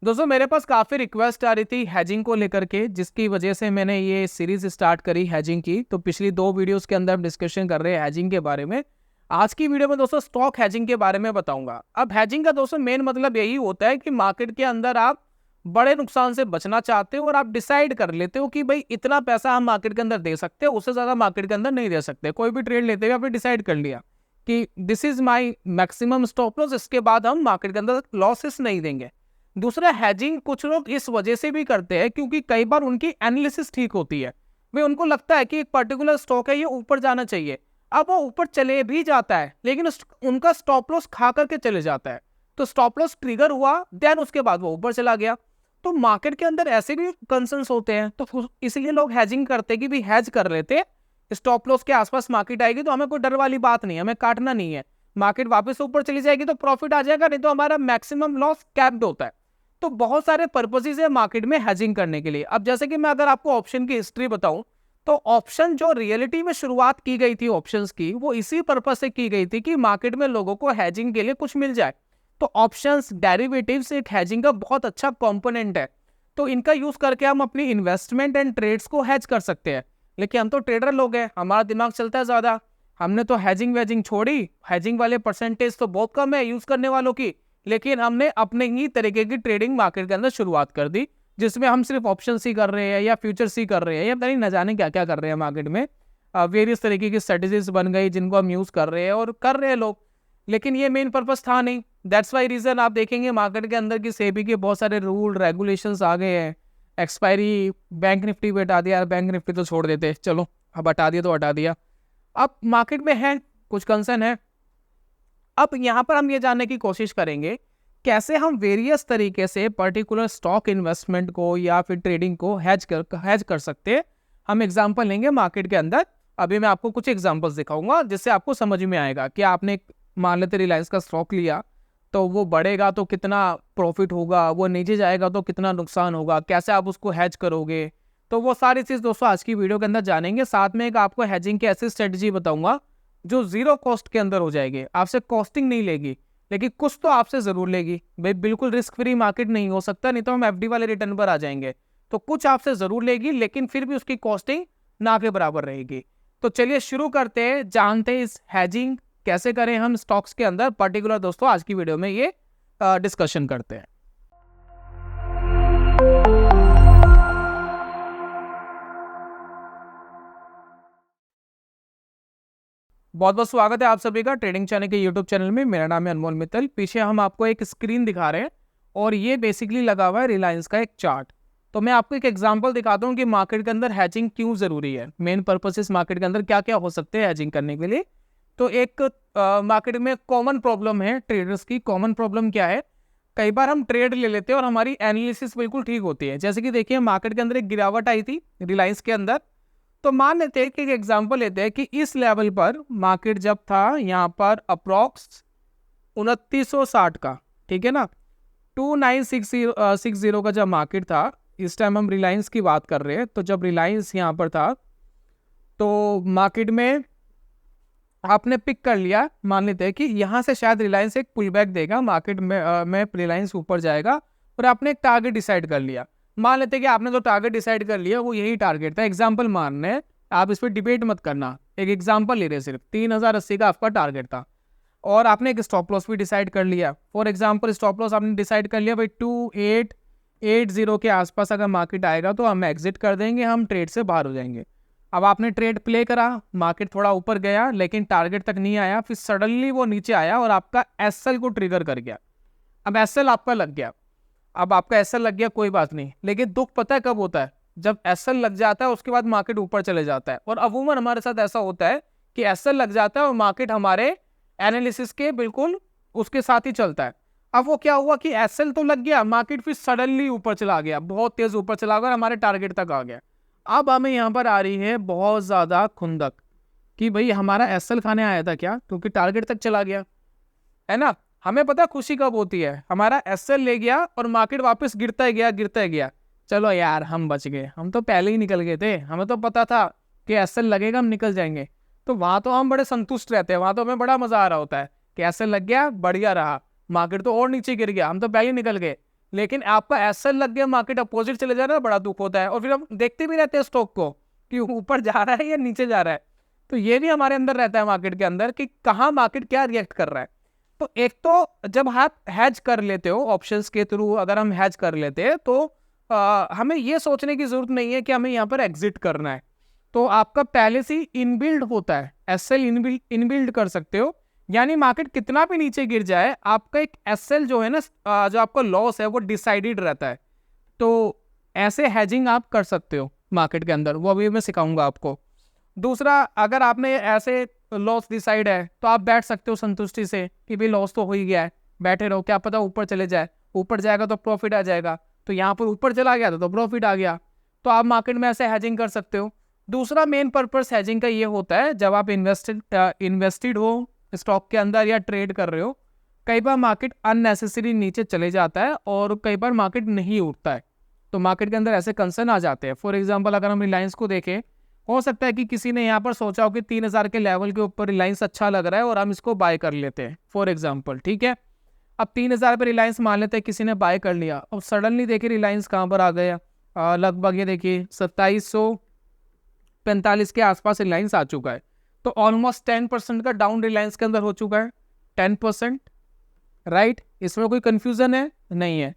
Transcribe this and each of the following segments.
दोस्तों मेरे पास काफ़ी रिक्वेस्ट आ रही थी हैजिंग को लेकर के, जिसकी वजह से मैंने ये सीरीज स्टार्ट करी हैजिंग की। तो पिछली 2 वीडियोस के अंदर हम डिस्कशन कर रहे हैं हैजिंग के बारे में। आज की वीडियो में दोस्तों स्टॉक हैजिंग के बारे में बताऊंगा। अब हैजिंग का दोस्तों मेन मतलब यही होता है कि मार्केट के अंदर आप बड़े नुकसान से बचना चाहते हो और आप डिसाइड कर लेते हो कि भाई इतना पैसा हम मार्केट के अंदर दे सकते हैं, उससे ज़्यादा मार्केट के अंदर नहीं दे सकते। कोई भी ट्रेड लेते हुए आपने डिसाइड कर लिया कि this is my maximum stop loss, इसके बाद हम मार्केट के अंदर लॉसेस नहीं देंगे। दूसरा, हैजिंग कुछ लोग इस वजह से भी करते हैं क्योंकि कई बार उनकी एनालिसिस ठीक होती है। वे उनको लगता है कि एक पर्टिकुलर स्टॉक है, ये ऊपर जाना चाहिए। अब वो ऊपर चले भी जाता है लेकिन उनका स्टॉप लॉस खा करके चले जाता है, तो स्टॉप लॉस ट्रिगर हुआ, देन उसके बाद वो ऊपर चला गया। तो मार्केट के अंदर ऐसे भी कंसर्न्स होते हैं, तो इसलिए लोग हैजिंग करते हैं कि भी हैज कर लेते हैं। स्टॉप लॉस के आसपास मार्केट आएगी तो हमें कोई डर वाली बात नहीं है, हमें काटना नहीं है। मार्केट वापस ऊपर चली जाएगी तो प्रॉफिट आ जाएगा, नहीं तो हमारा मैक्सिमम लॉस कैप्ड होता है। तो बहुत सारे पर्पसेस है मार्केट में हेजिंग करने के लिए। अब जैसे कि मैं अगर आपको ऑप्शन की हिस्ट्री बताऊं, तो ऑप्शन जो रियलिटी में शुरुआत की गई थी ऑप्शंस की, वो इसी पर्पस से की गई थी कि मार्केट में लोगों को हेजिंग के लिए कुछ मिल जाए। तो ऑप्शंस डेरिवेटिव्स एक हेजिंग का बहुत अच्छा कंपोनेंट है। तो इनका यूज करके हम अपनी इन्वेस्टमेंट एंड ट्रेड्स को हेज कर सकते हैं। लेकिन हम तो ट्रेडर लोग हैं, हमारा दिमाग चलता है ज्यादा, हमने तो हेजिंग वेजिंग छोड़ी। हेजिंग वाले परसेंटेज तो बहुत कम है यूज करने वालों की, लेकिन हमने अपने ही तरीके की ट्रेडिंग मार्केट के अंदर शुरुआत कर दी, जिसमें हम सिर्फ ऑप्शन ही कर रहे हैं या फ्यूचर्स ही कर रहे हैं या पता नहीं न जाने क्या क्या कर रहे हैं मार्केट में। वेरियस तरीके की स्ट्रेटेजीज बन गई जिनको हम यूज कर रहे हैं और कर रहे हैं लोग, लेकिन ये मेन पर्पस था नहीं। दैट्स वाई रीजन आप देखेंगे मार्केट के अंदर की सेबी के बहुत सारे रूल रेगुलेशंस आ गए हैं। एक्सपायरी बैंक निफ्टी पे हटा दिया, बैंक निफ्टी तो छोड़ देते, चलो अब हटा दिया तो हटा दिया। अब मार्केट में है कुछ कंसर्न है। अब यहां पर हम ये जानने की कोशिश करेंगे कैसे हम वेरियस तरीके से पर्टिकुलर स्टॉक इन्वेस्टमेंट को या फिर ट्रेडिंग को हैज कर सकते हैं। हम एग्जांपल लेंगे मार्केट के अंदर। अभी मैं आपको कुछ एग्जांपल्स दिखाऊंगा जिससे आपको समझ में आएगा कि आपने मान लेते रिलायंस का स्टॉक लिया, तो वो बढ़ेगा तो कितना प्रॉफिट होगा, वो नीचे जाएगा तो कितना नुकसान होगा, कैसे आप उसको हैज करोगे। तो वो सारी चीज़ दोस्तों आज की वीडियो के अंदर जानेंगे। साथ में एक आपको हैजिंग की ऐसी स्ट्रेटजी बताऊंगा जो जीरो कॉस्ट के अंदर हो जाएगी, आपसे कॉस्टिंग नहीं लेगी, लेकिन कुछ तो आपसे जरूर लेगी। भाई बिल्कुल रिस्क फ्री मार्केट नहीं हो सकता, नहीं तो हम एफडी वाले रिटर्न पर आ जाएंगे। तो कुछ आपसे जरूर लेगी लेकिन फिर भी उसकी कॉस्टिंग ना के बराबर रहेगी। तो चलिए शुरू करते हैं, जानते हैं इस हैजिंग कैसे करें हम स्टॉक्स के अंदर। पर्टिकुलर दोस्तों आज की वीडियो में ये डिस्कशन करते हैं। बहुत बहुत स्वागत है आप सभी का ट्रेडिंग चैनल के यूट्यूब चैनल में। मेरा नाम है अनमोल मित्तल। पीछे हम आपको एक स्क्रीन दिखा रहे हैं और ये बेसिकली लगा हुआ है रिलायंस का एक चार्ट। तो मैं आपको एक एग्जांपल दिखाता हूँ कि मार्केट के अंदर हैजिंग क्यों जरूरी है, मेन पर्पसेस मार्केट के अंदर क्या क्या हो सकते हैं हैजिंग करने के लिए। तो एक मार्केट में कॉमन प्रॉब्लम है ट्रेडर्स की। कॉमन प्रॉब्लम क्या है, कई बार हम ट्रेड ले लेते हैं और हमारी एनालिसिस बिल्कुल ठीक होती है। जैसे कि देखिए मार्केट के अंदर एक गिरावट आई थी रिलायंस के अंदर। तो मान लेते हैं कि एक एग्जांपल लेते हैं कि इस लेवल पर मार्केट जब था यहाँ पर अप्रॉक्स 2960 का, ठीक है ना, 2960 का जब मार्केट था, इस टाइम हम रिलायंस की बात कर रहे हैं। तो जब रिलायंस यहाँ पर था तो मार्केट में आपने पिक कर लिया, मान लेते हैं कि यहाँ से शायद रिलायंस एक पुल बैक देगा, मार्केट में रिलायंस ऊपर जाएगा और आपने एक टारगेट डिसाइड कर लिया। मान लेते हैं कि आपने जो टारगेट डिसाइड कर लिया वो यही टारगेट था। एग्जांपल मान रहे हैं, आप इस पर डिबेट मत करना, एक एग्जांपल ले रहे हैं, सिर्फ 3080 का आपका टारगेट था और आपने एक स्टॉप लॉस भी डिसाइड कर लिया। फॉर एग्जांपल स्टॉप लॉस आपने डिसाइड कर लिया भाई 2880 के आसपास अगर मार्केट आएगा तो हम एग्जिट कर देंगे, हम ट्रेड से बाहर हो जाएंगे। अब आपने ट्रेड प्ले करा, मार्केट थोड़ा ऊपर गया लेकिन टारगेट तक नहीं आया, फिर सडनली वो नीचे आया और आपका एसएल को ट्रिगर कर गया। अब एसएल आपका लग गया। अब आपका एसएल लग गया कोई बात नहीं, लेकिन दुख पता है कब होता है, जब एसएल लग जाता है उसके बाद मार्केट ऊपर चले जाता है। और अमूमन हमारे साथ ऐसा होता है कि एसएल लग जाता है और मार्केट हमारे एनालिसिस के बिल्कुल उसके साथ ही चलता है। अब वो क्या हुआ कि एसएल तो लग गया, मार्केट फिर सडनली ऊपर चला गया, बहुत तेज ऊपर चला गया, हमारे टारगेट तक आ गया। अब हमें यहाँ पर आ रही है बहुत ज्यादा खुंदक कि भाई हमारा एसएल खाने आया था क्या, क्योंकि टारगेट तक चला गया, है ना। हमें पता खुशी कब होती है, हमारा एसएल ले गया और मार्केट वापस गिरता ही गया गिरता ही गया, चलो यार हम बच गए, हम तो पहले ही निकल गए थे, हमें तो पता था कि एसएल लगेगा हम निकल जाएंगे। तो वहां तो हम बड़े संतुष्ट रहते हैं, वहां तो हमें बड़ा मजा आ रहा होता है कि एसएल लग गया, बढ़िया रहा, मार्केट तो और नीचे गिर गया, हम तो पहले ही निकल गए। लेकिन आपका एसएल लग गया, मार्केट अपोजिट चले जा रहा है, बड़ा दुख होता है। और फिर हम देखते भी रहते हैं स्टॉक को कि ऊपर जा रहा है या नीचे जा रहा है। तो ये भी हमारे अंदर रहता है मार्केट के अंदर कि कहाँ मार्केट क्या रिएक्ट कर रहा है। तो एक तो जब आप हैज कर लेते हो ऑप्शंस के थ्रू, अगर हम हैज कर लेते हैं तो हमें ये सोचने की जरूरत नहीं है कि हमें यहाँ पर एग्जिट करना है। तो आपका पहले से ही इनबिल्ड होता है, एसएल इनबिल्ड कर सकते हो। यानी मार्केट कितना भी नीचे गिर जाए, आपका एक एसएल जो है ना, जो आपका लॉस है वो डिसाइडेड रहता है। तो ऐसे हैजिंग आप कर सकते हो मार्केट के अंदर, वो अभी मैं सिखाऊंगा आपको। दूसरा, अगर आपने ऐसे लॉस डिसाइड है तो आप बैठ सकते हो संतुष्टि से कि भाई लॉस तो हो ही गया है, बैठे रहो, क्या पता ऊपर चले जाए, ऊपर जाएगा तो प्रॉफिट आ जाएगा। तो यहाँ पर ऊपर चला गया तो प्रॉफिट आ गया। तो आप मार्केट में ऐसे हैजिंग कर सकते हो। दूसरा मेन पर्पस हैजिंग का ये होता है, जब आप इन्वेस्टेड हो स्टॉक के अंदर या ट्रेड कर रहे हो, कई बार मार्केट अननेसेसरी नीचे चले जाता है और कई बार मार्केट नहीं उठता है। तो मार्केट के अंदर ऐसे कंसर्न आ जाते हैं। फॉर एग्जांपल, अगर हम रिलायंस को देखें, हो सकता है कि किसी ने यहाँ पर सोचा हो कि 3000 के लेवल के ऊपर रिलायंस अच्छा लग रहा है और हम इसको बाय कर लेते हैं, फॉर एग्जांपल, ठीक है। अब 3000 पर रिलायंस मान लेते हैं, किसी ने बाय कर लिया और सडनली देखिए रिलायंस कहाँ पर आ गया, लगभग ये देखिए 2745 के आसपास रिलायंस आ चुका है। तो ऑलमोस्ट 10% का डाउन रिलायंस के अंदर हो चुका है, 10%, राइट। इसमें कोई कंफ्यूजन है नहीं है।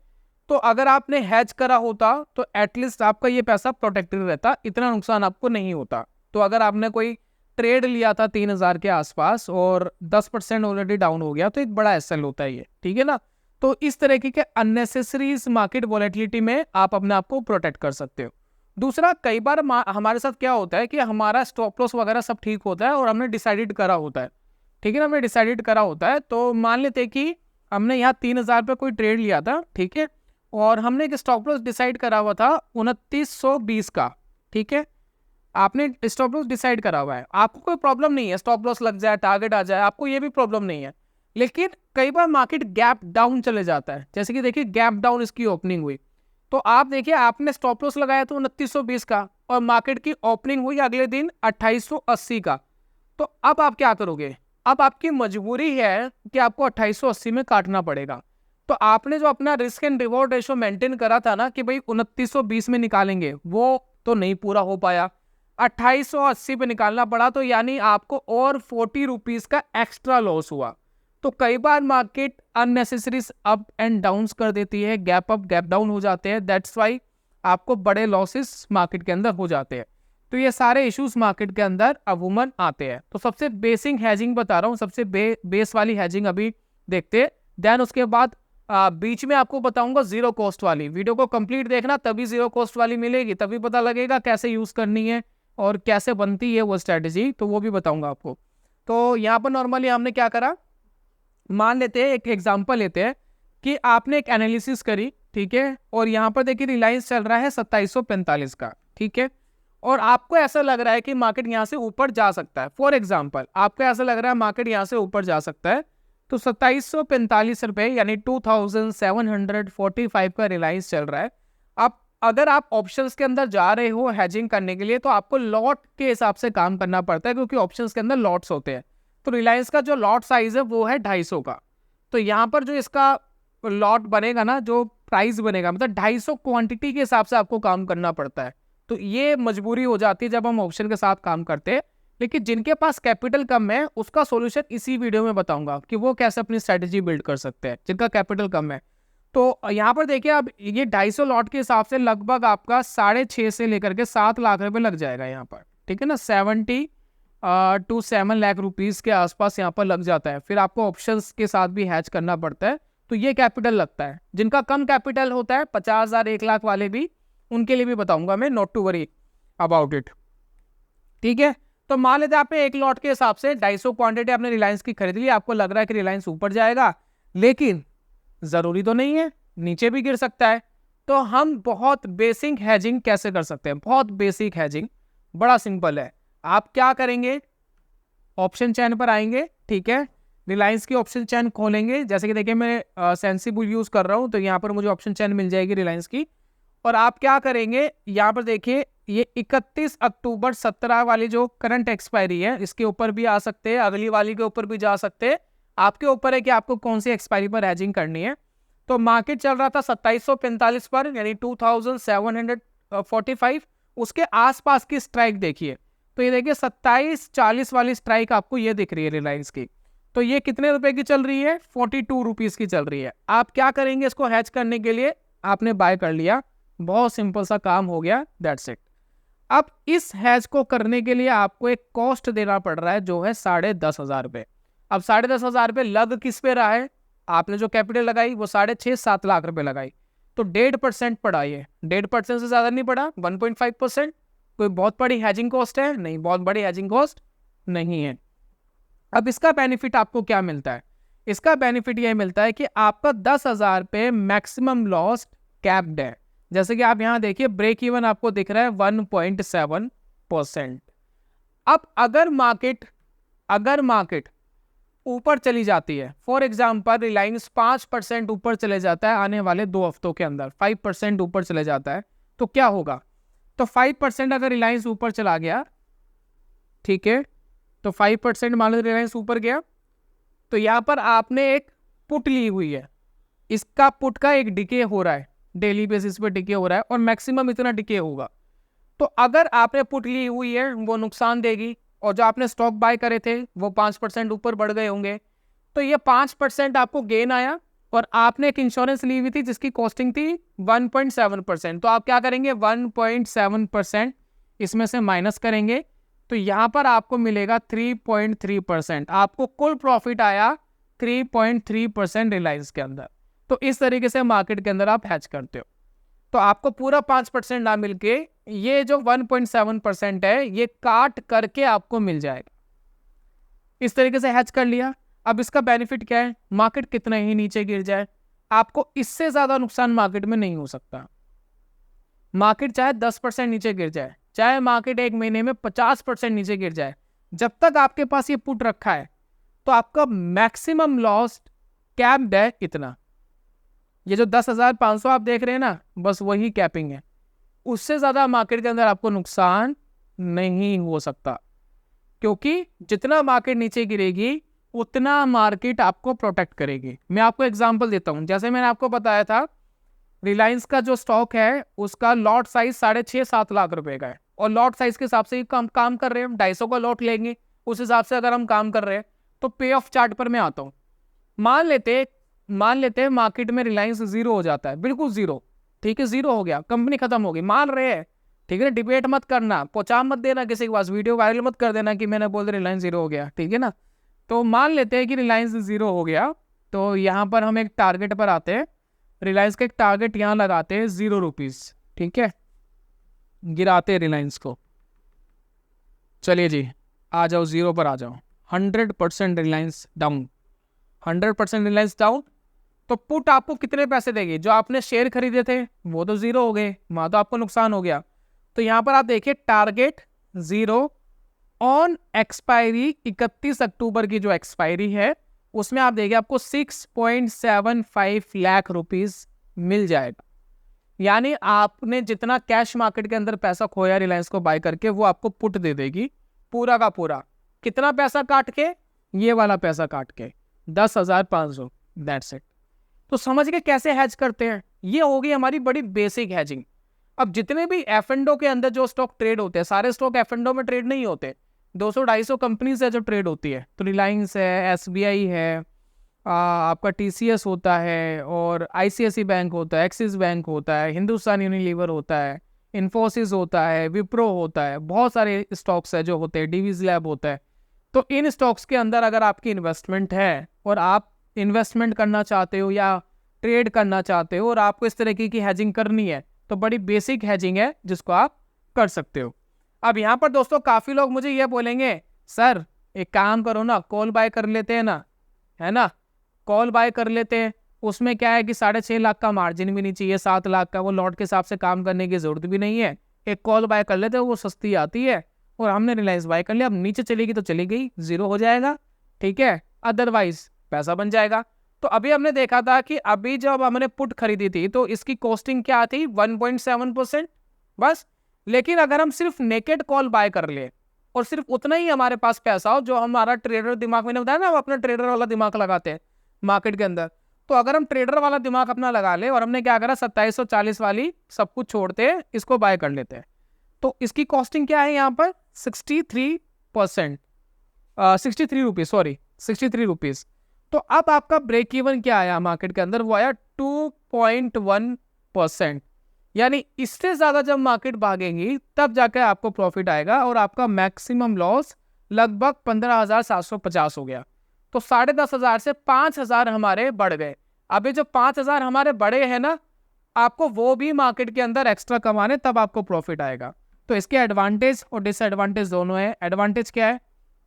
तो अगर आपने हैज करा होता तो एटलीस्ट आपका ये पैसा प्रोटेक्टेड रहता, इतना नुकसान आपको नहीं होता। तो अगर आपने कोई ट्रेड लिया था 3000 के आसपास और 10% ऑलरेडी डाउन हो गया, तो एक बड़ा एसएल होता है ये, ठीक है ना। तो इस तरीके के अननेसेसरी मार्केट वॉलेटिलिटी में आप अपने आप को प्रोटेक्ट कर सकते हो। दूसरा, कई बार हमारे साथ क्या होता है कि हमारा स्टॉप लॉस वगैरह सब ठीक होता है और हमने डिसाइडेड करा होता है, ठीक है ना, हमने डिसाइडेड करा होता है। तो मान लेते हैं कि हमने यहाँ 3000 पे कोई ट्रेड लिया था, ठीक है, और हमने एक स्टॉप लॉस डिसाइड करा हुआ था 2920 का, ठीक है। आपने स्टॉप लॉस डिसाइड करा हुआ है, आपको कोई प्रॉब्लम नहीं है, स्टॉप लॉस लग जाए, टारगेट आ जाए, आपको ये भी प्रॉब्लम नहीं है। लेकिन कई बार मार्केट गैप डाउन चले जाता है, जैसे कि देखिए गैप डाउन इसकी ओपनिंग हुई, तो आप देखिए आपने स्टॉप लॉस लगाया था 2920 का और मार्केट की ओपनिंग हुई अगले दिन 2880 का। तो अब आप क्या करोगे? अब आपकी मजबूरी है कि आपको 2880 में काटना पड़ेगा। तो आपने जो अपना risk and reward ratio maintain करा था ना कि भाई 2920 में निकालेंगे, वो तो नहीं पूरा हो पाया, 2880 पे निकालना पड़ा। तो यानी आपको और 40 रुपीज का एक्स्ट्रा लॉस हुआ। तो कई बार market unnecessary up and down कर देती है, गैप अप गैप डाउन हो जाते हैं, दैट्स वाई आपको बड़े लॉसेस मार्केट के अंदर हो जाते हैं। तो ये सारे इश्यूज मार्केट के अंदर अमूमन आते हैं। तो सबसे बेसिक हैजिंग बता रहा हूँ, सबसे बेस वाली हैजिंग अभी देखते हैं, देन उसके बाद बीच में आपको बताऊंगा जीरो कॉस्ट वाली। वीडियो को कंप्लीट देखना, तभी जीरो कॉस्ट वाली मिलेगी, तभी पता लगेगा कैसे यूज करनी है और कैसे बनती है वो स्ट्रेटेजी, तो वो भी बताऊंगा आपको। तो यहाँ पर नॉर्मली हमने क्या करा, मान लेते हैं एक एग्जांपल लेते हैं कि आपने एक एनालिसिस करी, ठीक है, और यहाँ पर देखिए रिलायंस चल रहा है 2745 का, ठीक है, और आपको ऐसा लग रहा है कि मार्केट यहाँ से ऊपर जा सकता है। फॉर एग्जांपल, आपको ऐसा लग रहा है मार्केट यहाँ से ऊपर जा सकता है, तो 2745 रुपए यानी 2745 का रिलायंस चल रहा है। अब अगर आप ऑप्शंस के अंदर जा रहे हो हैजिंग करने के लिए, तो आपको लॉट के हिसाब से काम करना पड़ता है, क्योंकि ऑप्शंस के अंदर लॉट्स होते हैं। तो रिलायंस का जो लॉट साइज है वो है 250 का। तो यहाँ पर जो इसका लॉट बनेगा ना, जो प्राइस बनेगा, मतलब 250 क्वांटिटी के हिसाब से आपको काम करना पड़ता है। तो ये मजबूरी हो जाती है जब हम ऑप्शन के साथ काम करते हैं। लेकिन जिनके पास कैपिटल कम है, उसका सॉल्यूशन इसी वीडियो में बताऊंगा कि वो कैसे अपनी स्ट्रेटेजी बिल्ड कर सकते हैं, जिनका कैपिटल कम है। तो यहाँ पर देखिए, अब ये 250 लॉट के हिसाब से लगभग आपका 6.5 से लेकर के 7 लाख रुपए लग जाएगा यहाँ पर, ठीक है ना, 70 to 7 लाख रुपीस के आसपास यहाँ पर लग जाता है। फिर आपको ऑप्शंस के साथ भी हैच करना पड़ता है, तो ये कैपिटल लगता है। जिनका कम कैपिटल होता है, 50,000 1 लाख वाले भी, उनके लिए भी बताऊंगा मैं, not to worry about it, ठीक है। तो मान लेते हैं आपने एक लॉट के हिसाब से 250 क्वांटिटी आपने रिलायंस की खरीद ली, आपको लग रहा है कि रिलायंस ऊपर जाएगा, लेकिन जरूरी तो नहीं है, नीचे भी गिर सकता है। तो हम बहुत बेसिक हैजिंग कैसे कर सकते हैं? बहुत बेसिक हैजिंग बड़ा सिंपल है। आप क्या करेंगे, ऑप्शन चैन पर आएंगे, ठीक है, रिलायंस की ऑप्शन चैन खोलेंगे। जैसे कि देखिए मैं सेंसिबल यूज कर रहा हूं, तो यहाँ पर मुझे ऑप्शन चैन मिल जाएगी रिलायंस की। और आप क्या करेंगे, यहाँ पर देखिए ये 31 अक्टूबर 17 वाली जो करंट एक्सपायरी है, इसके ऊपर भी आ सकते हैं, अगली वाली के ऊपर भी जा सकते हैं, आपके ऊपर है कि आपको कौन सी एक्सपायरी पर हैजिंग करनी है। तो मार्केट चल रहा था 2745 पर, यानी 2745, उसके आसपास की स्ट्राइक देखिए, तो ये देखिए 2740 वाली स्ट्राइक आपको ये दिख रही है रिलायंस की। तो ये कितने रुपए की चल रही है? 42 रुपीज की चल रही है। आप क्या करेंगे इसको हैच करने के लिए? आपने बाय कर लिया, बहुत सिंपल सा काम हो गया, दैट्स इट। अब इस हैच को करने के लिए आपको एक कॉस्ट देना पड़ रहा है जो है 10,500 रुपये। अब 10,500 रुपये लग किस पे रहा है? आपने जो कैपिटल लगाई वो 6.5-7 लाख रुपए लगाई, तो 1.5% पड़ा। ये 1.5% से ज्यादा नहीं पड़ा, 1.5%। कोई बहुत बड़ी हैजिंग कॉस्ट है? नहीं, बहुत बड़ी हैजिंग कॉस्ट नहीं है। अब इसका बेनिफिट आपको क्या मिलता है? इसका बेनिफिट ये मिलता है कि आपका 10,000 पे मैक्सिमम लॉस कैप्ड है। जैसे कि आप यहां देखिए ब्रेक इवन आपको दिख रहा है 1.7%। अब अगर मार्केट ऊपर चली जाती है, फॉर एग्जांपल रिलायंस 5% ऊपर चले जाता है आने वाले 2 हफ्तों के अंदर, 5% ऊपर चले जाता है, तो क्या होगा? तो 5% अगर रिलायंस ऊपर चला गया, ठीक है, तो 5% मान लो रिलायंस ऊपर गया, तो यहां पर आपने एक पुट ली हुई है, इसका पुट का एक डिके हो रहा है, डेली बेसिस पे डिके हो रहा है और मैक्सिमम इतना डिके होगा। तो अगर आपने पुट ली हुई है वो नुकसान देगी, और जो आपने स्टॉक बाय करे थे वो 5% ऊपर बढ़ गए होंगे, तो ये 5% आपको गेन आया। और आपने एक इंश्योरेंस ली हुई थी जिसकी कॉस्टिंग थी 1.7%, तो आप क्या करेंगे? 1.7% इसमें से माइनस करेंगे, तो यहां पर आपको मिलेगा 3.3%। आपको कुल प्रॉफिट आया 3.3% रिलायंस के अंदर। तो इस तरीके से मार्केट के अंदर आप हैच करते हो, तो आपको पूरा 5% ना मिलके ये जो 1.7% है ये काट करके आपको मिल जाएगा। इस तरीके से हैच कर लिया। अब इसका बेनिफिट क्या है? मार्केट कितना ही नीचे गिर जाए, आपको इससे ज्यादा नुकसान मार्केट में नहीं हो सकता। मार्केट चाहे 10% नीचे गिर जाए, चाहे मार्केट एक महीने में 50% नीचे गिर जाए, जब तक आपके पास ये पुट रखा है तो आपका मैक्सिमम लॉस कैप्ड है इतना। ये जो 10,500 आप देख रहे हैं ना, बस वही कैपिंग है, उससे ज्यादा मार्केट के अंदर आपको नुकसान नहीं हो सकता, क्योंकि जितना मार्केट नीचे गिरेगी उतना मार्केट आपको प्रोटेक्ट करेगी। मैं आपको एग्जांपल देता हूं, जैसे मैंने आपको बताया था रिलायंस का जो स्टॉक है उसका लॉट साइज 6.5-7 लाख रुपए का है, और लॉट साइज के हिसाब से ही काम कर रहे हैं, 250 का लॉट लेंगे, उस हिसाब से अगर हम काम कर रहे हैं तो पे ऑफ चार्ट पर मैं आता हूँ। मान लेते हैं मार्केट में रिलायंस जीरो हो जाता है, बिल्कुल जीरो, ठीक है, जीरो हो गया, कंपनी खत्म हो गई, मान रहे हैं, ठीक है ना, डिबेट मत करना, पहुंचा मत देना किसी के पास, वीडियो वायरल मत कर देना कि मैंने बोल दिया रिलायंस जीरो हो गया, ठीक है ना। तो मान लेते हैं कि रिलायंस जीरो हो गया, तो यहाँ पर हम एक टारगेट पर आते हैं, रिलायंस का एक टारगेट यहाँ लगाते हैं 0 रुपीज, ठीक है, गिराते हैं रिलायंस को। चलिए जी, आ जाओ, 0 पर आ जाओ, 100% रिलायंस डाउन, 100% रिलायंस डाउन। तो पुट आपको कितने पैसे देगी? जो आपने शेयर खरीदे थे वो तो 0 हो गए, वहां तो आपको नुकसान हो गया। तो यहां पर आप देखिए टारगेट 0 ऑन एक्सपायरी 31 अक्टूबर की जो एक्सपायरी है उसमें आप देखिए आपको 6.75 लाख रुपीस मिल जाएगा। यानी आपने जितना कैश मार्केट के अंदर पैसा खोया रिलायंस को बाय करके, वो आपको पुट दे देगी पूरा का पूरा। कितना पैसा काट के? ये वाला पैसा काट के 10,500, दैट्स इट। तो समझ के कैसे हैज करते हैं, ये होगी हमारी बड़ी बेसिक हैजिंग। अब जितने भी एफ&ओ के अंदर जो स्टॉक ट्रेड होते हैं, सारे स्टॉक एफ&ओ में ट्रेड नहीं होते, 200-250 कंपनीज है जो ट्रेड होती है। तो रिलायंस है, SBI है, आपका TCS होता है, और ICICI बैंक होता है, एक्सिस बैंक होता है, हिंदुस्तान यूनिलीवर होता है, इन्फोसिस होता है, विप्रो होता है, बहुत सारे स्टॉक्स है जो होते हैं, डिवीज लैब होता है। तो इन स्टॉक्स के अंदर अगर आपकी इन्वेस्टमेंट है और आप इन्वेस्टमेंट करना चाहते हो या ट्रेड करना चाहते हो और आपको इस तरीके की हैजिंग करनी है, तो बड़ी बेसिक हैजिंग है जिसको आप कर सकते हो। अब यहाँ पर दोस्तों काफी लोग मुझे ये बोलेंगे, सर एक काम करो ना, कॉल बाय कर लेते हैं ना, है ना, कॉल बाय कर लेते हैं, उसमें क्या है कि 6.5 लाख का मार्जिन भी नहीं चाहिए, 7 लाख का, वो लॉट के हिसाब से काम करने की जरूरत भी नहीं है, एक कॉल बाय कर लेते हैं, वो सस्ती आती है, और हमने रिलायंस बाय कर लिया, अब नीचे चलेगी तो चली गई, 0 हो जाएगा, ठीक है, अदरवाइज पैसा बन जाएगा। तो अभी हमने देखा था कि अभी जब हमने पुट खरीदी थी तो इसकी कॉस्टिंग क्या थी? 1.7% बस। लेकिन अगर हम सिर्फ नेकेड कॉल बाय कर ले और सिर्फ उतना ही हमारे पास पैसा हो, जो हमारा ट्रेडर दिमाग, मैंने बताया ना, हम अपना ट्रेडर वाला दिमाग लगाते हैं मार्केट के अंदर, तो अगर हम ट्रेडर वाला दिमाग अपना लगा ले और हमने क्या करा 2740 वाली सब कुछ छोड़ते इसको बाय कर लेते हैं, तो इसकी कॉस्टिंग क्या है यहाँ पर 63%, 63 रुपीज, सॉरी 63 रुपीज। तो अब आपका ब्रेक इवन क्या आया मार्केट के अंदर, वो आया 2.1%। यानी इससे ज्यादा जब मार्केट भागेगी तब जाकर आपको प्रॉफिट आएगा और आपका मैक्सिमम लॉस लगभग 15,750 हो गया। तो 10,500 से 5,000 हमारे बढ़ गए। अभी जो 5,000 हमारे बढ़े हैं ना, आपको वो भी मार्केट के अंदर एक्स्ट्रा कमाने तब आपको प्रॉफिट आएगा। तो इसके एडवांटेज और डिसएडवांटेज दोनों है। एडवांटेज क्या है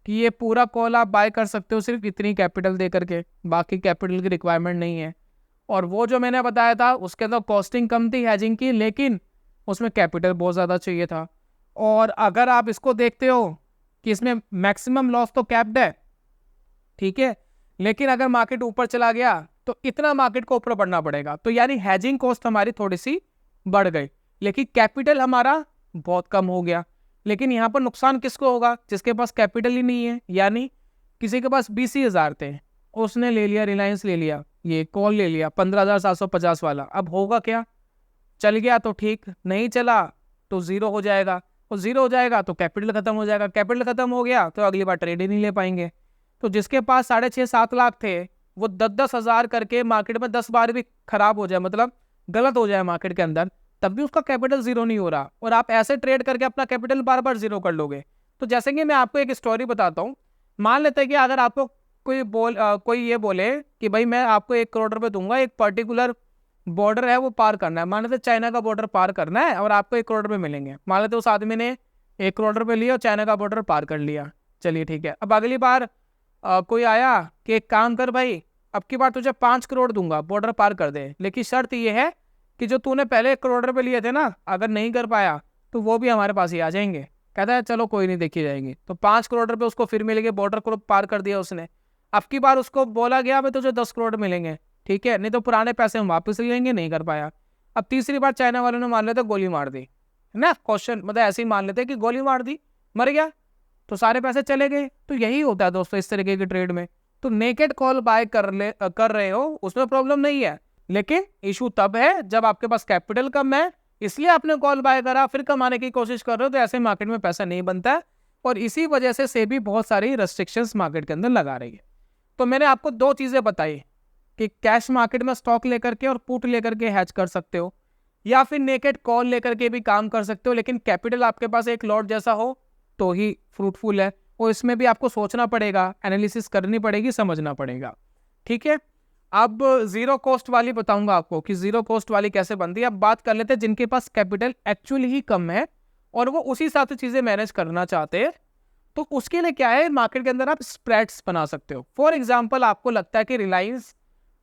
कि ये पूरा कॉल आप बाय कर सकते हो सिर्फ इतनी कैपिटल दे करके, बाकी कैपिटल की रिक्वायरमेंट नहीं है। और वो जो मैंने बताया था उसके अंदर कॉस्टिंग कम थी हेजिंग की, लेकिन उसमें कैपिटल बहुत ज़्यादा चाहिए था। और अगर आप इसको देखते हो कि इसमें मैक्सिमम लॉस तो कैप्ड है, ठीक है, लेकिन अगर मार्केट ऊपर चला गया तो इतना मार्केट को ऊपर बढ़ना पड़ेगा। तो यानी हेजिंग कॉस्ट हमारी थोड़ी सी बढ़ गई, लेकिन कैपिटल हमारा बहुत कम हो गया। लेकिन यहाँ पर नुकसान किसको होगा, जिसके पास कैपिटल ही नहीं है। यानी किसी के पास 20,000 थे, उसने ले लिया, रिलायंस ले लिया, ये कॉल ले लिया 15,750 वाला, अब होगा क्या, चल गया तो ठीक, नहीं चला तो जीरो हो जाएगा, और जीरो हो जाएगा तो कैपिटल खत्म हो जाएगा, कैपिटल खत्म हो गया तो अगली बार ट्रेड ही नहीं ले पाएंगे। तो जिसके पास 6.5-7 लाख थे वो 10-10 हज़ार करके मार्केट में 10 बार भी खराब हो जाए, मतलब गलत हो जाए मार्केट के अंदर, तब भी उसका कैपिटल जीरो नहीं हो रहा, और आप ऐसे ट्रेड करके अपना कैपिटल बार बार जीरो कर लोगे। तो जैसे कि मैं आपको एक स्टोरी बताता हूँ। मान लेते हैं कि अगर आपको कोई ये बोले कि भाई मैं आपको 1 करोड़ रुपए दूंगा, एक पर्टिकुलर बॉर्डर है वो पार करना है, मान लेते चाइना का बॉर्डर पार करना है और आपको 1 करोड़ रुपए मिलेंगे। मान लेते उस आदमी ने 1 करोड़ रुपए लिए और चाइना का बॉर्डर पार कर लिया, चलिए ठीक है। अब अगली बार कोई आया कि एक काम कर भाई, अब की बार तुझे 5 करोड़ दूंगा, बॉर्डर पार कर दे, लेकिन शर्त ये है कि जो तूने पहले 1 करोड़ रुपए लिए थे ना, अगर नहीं कर पाया तो वो भी हमारे पास ही आ जाएंगे। कहता है चलो कोई नहीं, देखी जाएंगी। तो 5 करोड़ रुपए उसको फिर मिलेंगे, बॉर्डर को पार कर दिया उसने। अब की बार उसको बोला गया भाई तुझे 10 करोड़ मिलेंगे, ठीक है, नहीं तो पुराने पैसे हम वापस ले लेंगे, नहीं कर पाया। अब तीसरी बार चाइना वालों ने मान लेते गोली मार दी, है ना, क्वेश्चन मतलब ऐसे ही मान लेते कि गोली मार दी, मर गया, तो सारे पैसे चले गए। तो यही होता है दोस्तों इस तरीके के ट्रेड में। तो नेकेड कॉल बाय कर रहे हो उसमें प्रॉब्लम नहीं है, लेकिन इशू तब है जब आपके पास कैपिटल कम है, इसलिए आपने कॉल बाय करा, फिर कमाने की कोशिश कर रहे हो, तो ऐसे मार्केट में पैसा नहीं बनता है। और इसी वजह से सेबी बहुत सारी रेस्ट्रिक्शंस मार्केट के अंदर लगा रही है। तो मैंने आपको 2 चीजें बताई कि कैश मार्केट में स्टॉक लेकर के और पुट लेकर के हैच कर सकते हो, या फिर नेकेड कॉल लेकर के भी काम कर सकते हो, लेकिन कैपिटल आपके पास एक लॉट जैसा हो तो ही फ्रूटफुल है। और इसमें भी आपको सोचना पड़ेगा, एनालिसिस करनी पड़ेगी, समझना पड़ेगा, ठीक है। अब जीरो कॉस्ट वाली बताऊंगा आपको कि जीरो कॉस्ट वाली कैसे बनती है। अब बात कर लेते हैं जिनके पास कैपिटल एक्चुअली ही कम है और वो उसी हिसाब से चीजें मैनेज करना चाहते हैं। तो उसके लिए क्या है, मार्केट के अंदर आप स्प्रेड्स बना सकते हो। फॉर एग्जांपल आपको लगता है कि रिलायंस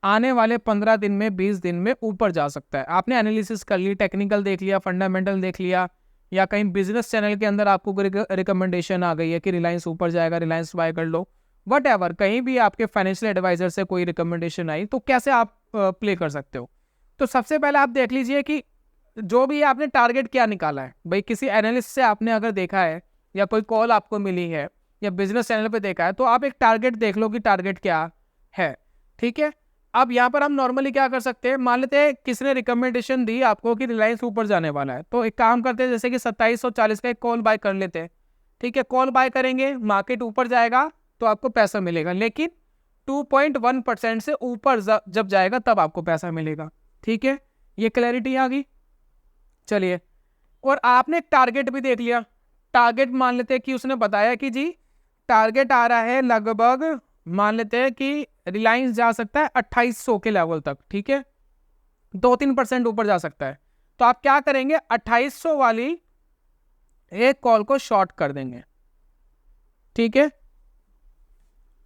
आने वाले 15 दिन में 20 दिन में ऊपर जा सकता है, आपने एनालिसिस कर ली, टेक्निकल देख लिया, फंडामेंटल देख लिया, या कहीं बिजनेस चैनल के अंदर आपको रिकमेंडेशन आ गई है कि रिलायंस ऊपर जाएगा, रिलायंस बाय कर लो, वट एवर, कहीं भी आपके फाइनेंशियल एडवाइजर से कोई रिकमेंडेशन आई, तो कैसे आप प्ले कर सकते हो। तो सबसे पहले आप देख लीजिए कि जो भी आपने टारगेट क्या निकाला है। भाई किसी एनालिस्ट से आपने अगर देखा है या कोई कॉल आपको मिली है या बिजनेस चैनल पे देखा है, तो आप एक टारगेट देख लो कि टारगेट क्या है, ठीक है। अब यहाँ पर हम नॉर्मली क्या कर सकते हैं, मान लेते हैं किसने रिकमेंडेशन दी आपको कि रिलायंस ऊपर जाने वाला है, तो एक काम करते हैं जैसे कि 2740 का एक कॉल बाय कर लेते हैं, ठीक है। कॉल बाय करेंगे, मार्केट ऊपर जाएगा तो आपको पैसा मिलेगा, लेकिन 2.1% से ऊपर जब जाएगा तब आपको पैसा मिलेगा, ठीक है। ये क्लैरिटी आ गई, चलिए। और आपने एक टारगेट भी देख लिया। टारगेट मान लेते हैं कि उसने बताया कि जी टारगेट आ रहा है लगभग, मान लेते हैं कि रिलायंस जा सकता है 2800 के लेवल तक, ठीक है, 2-3% ऊपर जा सकता है। तो आप क्या करेंगे, 2800 वाली एक कॉल को शॉर्ट कर देंगे, ठीक है।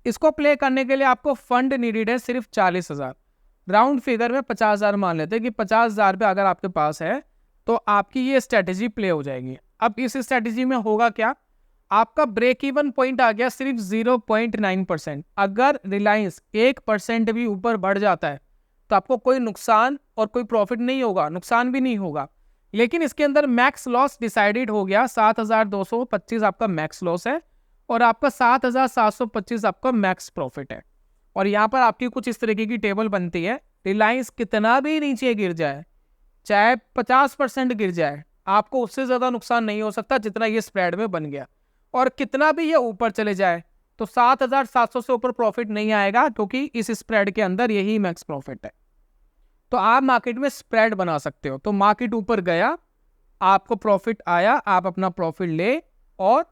इसको प्ले करने के लिए आपको फंड नीडेड है सिर्फ 40,000, राउंड फिगर में 50,000 मान लेते हैं कि 50,000 रुपये अगर आपके पास है तो आपकी ये स्ट्रेटेजी प्ले हो जाएगी। अब इस स्ट्रेटेजी में होगा क्या, आपका ब्रेक इवन पॉइंट आ गया सिर्फ 0.9%। अगर रिलायंस 1% भी ऊपर बढ़ जाता है तो आपको कोई नुकसान और कोई प्रॉफिट नहीं होगा, नुकसान भी नहीं होगा। लेकिन इसके अंदर मैक्स लॉस डिसाइडेड हो गया, 7,225 आपका मैक्स लॉस है और आपका 7,725 आपका मैक्स प्रॉफिट है। और यहाँ पर आपकी कुछ इस तरीके की टेबल बनती है रिलायंस कितना भी नीचे गिर जाए, चाहे 50% गिर जाए, आपको उससे ज़्यादा नुकसान नहीं हो सकता जितना ये स्प्रेड में बन गया। और कितना भी ये ऊपर चले जाए तो 7,700 से ऊपर प्रॉफिट नहीं आएगा, क्योंकि इस स्प्रेड के अंदर यही मैक्स प्रॉफिट है। तो आप मार्केट में स्प्रेड बना सकते हो। तो मार्केट ऊपर गया, आपको प्रॉफिट आया, आप अपना प्रॉफिट ले और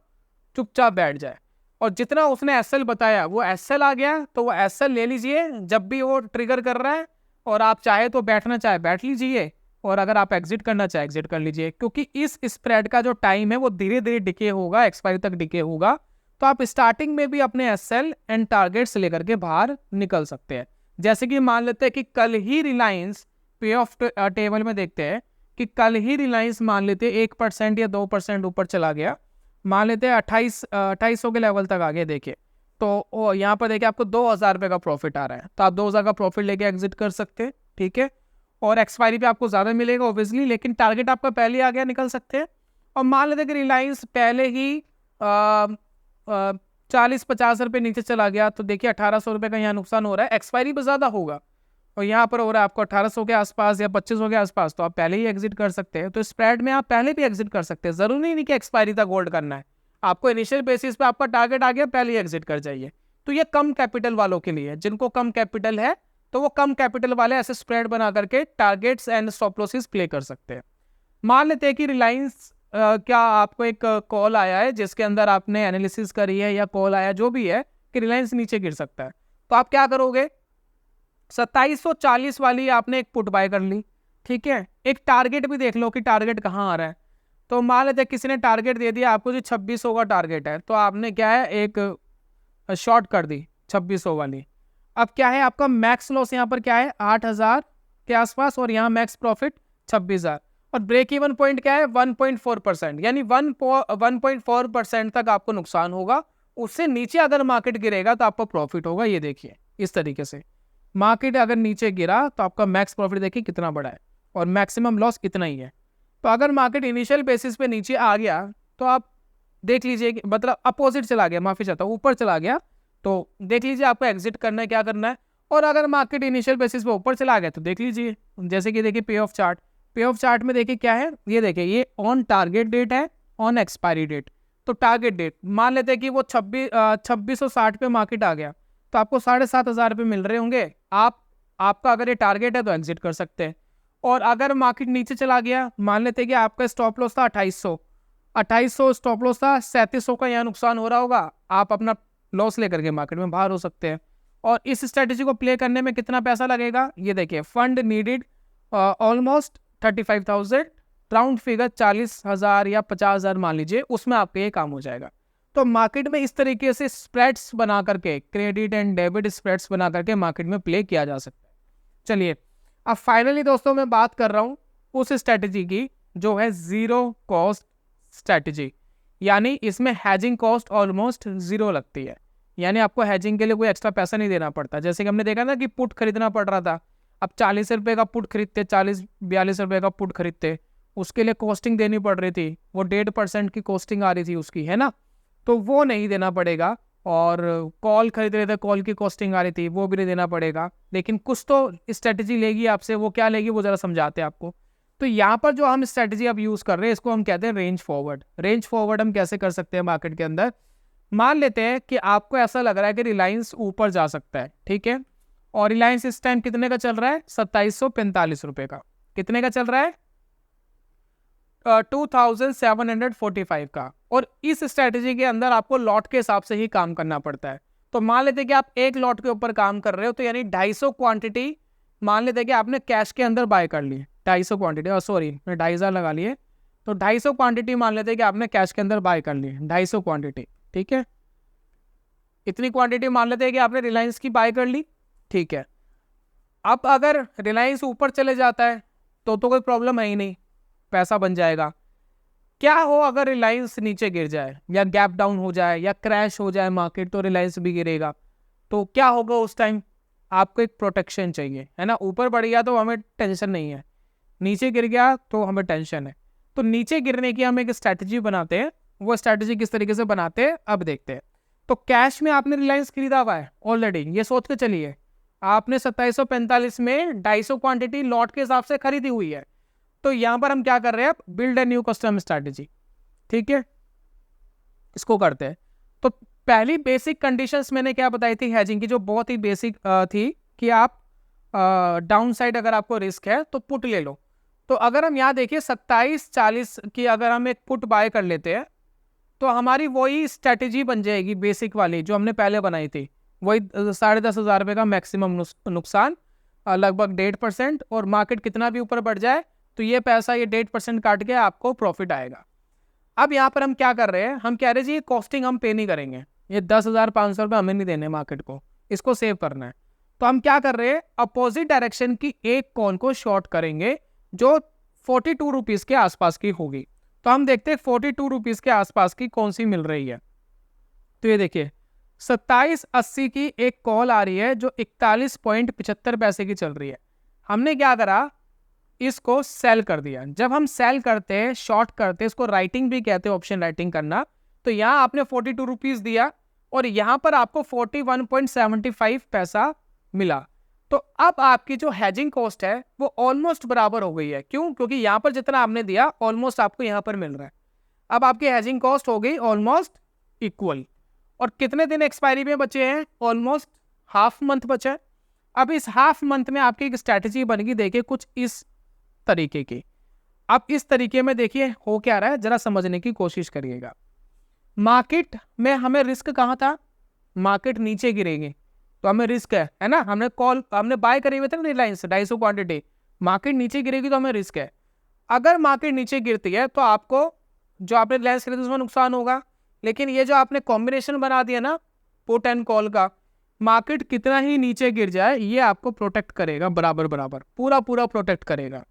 चुपचाप बैठ जाए। और जितना उसने एसएल बताया वो एसएल आ गया तो वो एसएल ले लीजिए जब भी वो ट्रिगर कर रहा है, और आप चाहे तो बैठना चाहे बैठ लीजिए, और अगर आप एग्जिट करना चाहे एग्जिट कर लीजिए, क्योंकि इस स्प्रेड का जो टाइम है वो धीरे धीरे डिके होगा, एक्सपायरी तक डिके होगा। तो आप स्टार्टिंग में भी अपने एसएल एंड टारगेट्स लेकर के बाहर निकल सकते हैं। जैसे कि मान लेते हैं कि कल ही रिलायंस पे ऑफ टेबल में देखते हैं कि कल ही रिलायंस मान लेते 1% या 2% ऊपर चला गया, मान लेते हैं 2800 के लेवल तक आ गए। देखिए तो यहाँ पर देखिए आपको 2,000 रुपये का प्रॉफिट आ रहा है, तो आप 2,000 का प्रॉफिट लेके एग्जिट कर सकते हैं, ठीक है। और एक्सपायरी पे आपको ज़्यादा मिलेगा ऑब्वियसली, लेकिन टारगेट आपका पहले आ गया, निकल सकते हैं। और मान लेते हैं कि रिलायंस पहले ही 40-50 रुपये नीचे चला गया, तो देखिए 1,800 रुपये का यहाँ नुकसान हो रहा है, एक्सपायरी पे ज़्यादा होगा, और यहाँ पर हो रहा है आपको 1,800 के आसपास या 2,500 के आसपास, तो आप पहले ही एग्जिट कर सकते हैं। तो स्प्रेड में आप पहले भी एग्जिट कर सकते हैं, जरूरी नहीं कि एक्सपायरी तक होल्ड करना है। आपको इनिशियल बेसिस पे आपका टारगेट आ गया, पहले ही एग्जिट कर जाइए। तो ये कम कैपिटल वालों के लिए है, जिनको कम कैपिटल है तो वो कम कैपिटल वाले ऐसे स्प्रेड बना करके targets and stop losses play कर सकते हैं। मान लेते हैं कि रिलायंस क्या आपको एक कॉल आया है जिसके अंदर आपने एनालिसिस करी है, या कॉल आया जो भी है कि रिलायंस नीचे गिर सकता है, तो आप क्या करोगे, 2740 वाली आपने एक पुट बाय कर ली, ठीक है। एक टारगेट भी देख लो कि टारगेट कहाँ आ रहा है। तो मान लेते हैं किसी ने टारगेट दे दिया आपको जो 2600 का टारगेट है, तो आपने क्या है एक शॉर्ट कर दी 2600 वाली। अब क्या है आपका मैक्स लॉस यहाँ पर क्या है 8,000 के आसपास, और यहाँ मैक्स प्रॉफिट 26,000, और ब्रेक इवन पॉइंट क्या है 1.4%, यानी 1.4% तक आपको नुकसान होगा। उससे नीचे अगर मार्केट गिरेगा तो आपको प्रॉफिट होगा। ये देखिए इस तरीके से मार्केट अगर नीचे गिरा तो आपका मैक्स प्रॉफिट देखिए कितना बड़ा है, और मैक्सिमम लॉस इतना ही है। तो अगर मार्केट इनिशियल बेसिस पे नीचे आ गया तो आप देख लीजिए कि मतलब अपोजिट चला गया, माफी चाहता हूँ, ऊपर चला गया, तो देख लीजिए आपको एग्जिट करना है, क्या करना है। और अगर मार्केट इनिशियल बेसिस पे ऊपर चला गया तो देख लीजिए, जैसे कि देखिए पे ऑफ चार्ट में देखिए क्या है, ये देखिए ये ऑन टारगेट डेट है, ऑन एक्सपायरी डेट। तो टारगेट डेट मान लेते हैं कि वो 2660 पे मार्केट आ गया, तो आपको 7,500 रुपये मिल रहे होंगे। आपका अगर ये टारगेट है तो एग्जिट कर सकते हैं। और अगर मार्केट नीचे चला गया, मान लेते हैं कि आपका स्टॉप लॉस था 2800 स्टॉप लॉस था, 3700 का यहाँ नुकसान हो रहा होगा, आप अपना लॉस लेकर के मार्केट में बाहर हो सकते हैं। और इस स्ट्रेटेजी को प्ले करने में कितना पैसा लगेगा, ये देखिए fund needed almost 35,000, round figure 40,000 या 50,000 मान लीजिए, उसमें आपका ये काम हो जाएगा। तो मार्केट में इस तरीके से स्प्रेड्स बना करके, क्रेडिट एंड डेबिट स्प्रेड्स बना करके मार्केट में प्ले किया जा सकता है। चलिए अब फाइनली दोस्तों मैं बात कर रहा हूँ उस स्ट्रेटेजी की जो है जीरो कॉस्ट स्ट्रेटेजी, यानी इसमें हैजिंग कॉस्ट ऑलमोस्ट जीरो लगती है, यानी आपको हैजिंग के लिए कोई एक्स्ट्रा पैसा नहीं देना पड़ता। जैसे कि हमने देखा ना कि पुट खरीदना पड़ रहा था, अब 40 रुपये का पुट खरीदते, 40-42 रुपये का पुट खरीदते, उसके लिए कॉस्टिंग देनी पड़ रही थी, वो 1.5% की कॉस्टिंग आ रही थी उसकी, है ना, तो वो नहीं देना पड़ेगा। और कॉल खरीद रहे थे, कॉल की कॉस्टिंग आ रही थी, वो भी नहीं देना पड़ेगा। लेकिन कुछ तो स्ट्रेटेजी लेगी आपसे, वो क्या लेगी वो ज़रा समझाते हैं आपको। तो यहाँ पर जो हम स्ट्रेटेजी अब यूज़ कर रहे हैं इसको हम कहते हैं रेंज फॉरवर्ड। रेंज फॉरवर्ड हम कैसे कर सकते हैं मार्केट के अंदर, मान लेते हैं कि आपको ऐसा लग रहा है कि रिलायंस ऊपर जा सकता है, ठीक है, और रिलायंस इस टाइम कितने का चल रहा है 2745 रुपये का, कितने का चल रहा है 2745 का। और इस स्ट्रेटेजी के अंदर आपको लॉट के हिसाब से ही काम करना पड़ता है। तो मान लेते हैं कि आप एक लॉट के ऊपर काम कर रहे हो, तो यानी 250 क्वांटिटी मान लेते हैं कि आपने कैश के अंदर बाय कर ली, 250 क्वांटिटी, और सॉरी मैं 2,500 लगा लिए, तो 250 क्वांटिटी मान लेते हैं कि आपने कैश के अंदर बाय कर ली 250 क्वांटिटी, ठीक है। इतनी क्वांटिटी मान लेते हैं कि आपने रिलायंस की बाय कर ली, ठीक है। अब अगर रिलायंस ऊपर चले जाता है तो कोई प्रॉब्लम है ही नहीं, पैसा बन जाएगा। क्या हो अगर रिलायंस नीचे गिर जाए या गैप डाउन हो जाए या क्रैश हो जाए मार्केट, तो रिलायंस भी गिरेगा, तो क्या होगा उस टाइम, आपको एक प्रोटेक्शन चाहिए, है ना। ऊपर बढ़ गया तो हमें टेंशन नहीं है, नीचे गिर गया तो हमें टेंशन है। तो नीचे गिरने की हम एक स्ट्रैटेजी बनाते हैं, वो स्ट्रैटेजी किस तरीके से बनाते हैं अब देखते हैं। तो कैश में आपने रिलायंस खरीदा हुआ है ऑलरेडी, ये सोच के चलिए आपने 2745 में 250 क्वांटिटी लॉट के हिसाब से खरीदी हुई है। तो यहां पर हम क्या कर रहे हैं, अब build a new custom strategy. ठीक है, इसको करते हैं। तो पहली बेसिक कंडीशंस मैंने क्या बताई थी हेजिंग की, जो बहुत ही बेसिक थी कि आप डाउन साइड अगर आपको रिस्क है तो पुट ले लो। तो अगर हम यहाँ देखिए 2740 की अगर हम एक पुट बाय कर लेते हैं तो हमारी वही स्ट्रैटेजी बन जाएगी बेसिक वाली जो हमने पहले बनाई थी, वही 10,500 रुपये का मैक्सिमम नुकसान, लगभग 1.5%, और मार्केट कितना भी ऊपर बढ़ जाए तो ये पैसा ये 1.5% काट के आपको प्रॉफिट आएगा। अब यहाँ पर हम क्या कर रहे हैं, हम कह रहे हैं जी कॉस्टिंग हम पे नहीं करेंगे, ये 10,500 रुपये हमें नहीं देने मार्केट को, इसको सेव करना है। तो हम क्या कर रहे हैं, अपोजिट डायरेक्शन की एक कॉल को शॉर्ट करेंगे जो 42 रुपीज़ के आसपास की होगी। तो हम देखते हैं 42 रुपीज़ के आसपास की कौन सी मिल रही है। तो ये देखिए 2780 की एक कॉल आ रही है जो 41.75 पैसे की चल रही है। हमने क्या करा, इसको सेल कर दिया। जब हम सेल करते हैं, शॉर्ट करते हैं, इसको राइटिंग भी कहते हैं, ऑप्शन राइटिंग करना। तो यहाँ आपने 42 रुपीज़ दिया और यहाँ पर आपको 41.75 पैसा मिला। तो अब आपकी जो हेजिंग कॉस्ट है वो ऑलमोस्ट बराबर हो गई है। क्यों? क्योंकि यहाँ पर जितना आपने दिया ऑलमोस्ट आपको यहाँ पर मिल रहा है। अब आपकी हेजिंग कॉस्ट हो गई ऑलमोस्ट इक्वल। और कितने दिन एक्सपायरी में बचे हैं? ऑलमोस्ट हाफ मंथ बचा है। अब इस हाफ मंथ में आपकी एक स्ट्रैटेजी बनेगी, देखिए कुछ इस तरीके की। अब इस तरीके में देखिए हो क्या रहा है, जरा समझने की कोशिश करिएगा। मार्केट में हमें रिस्क कहाँ था, मार्केट नीचे गिरेगी तो हमें रिस्क है ना। हमने बाय करे हुए थे ना रिलायंस 250 क्वांटिटी, मार्केट नीचे गिरेगी तो हमें रिस्क है। अगर मार्केट नीचे गिरती है तो आपको जो आपने रिलायंस खरीदी उसमें नुकसान होगा, लेकिन ये जो आपने कॉम्बिनेशन बना दिया ना पुट एंड कॉल का, मार्केट कितना ही नीचे गिर जाए ये आपको प्रोटेक्ट करेगा, बराबर बराबर पूरा पूरा प्रोटेक्ट करेगा,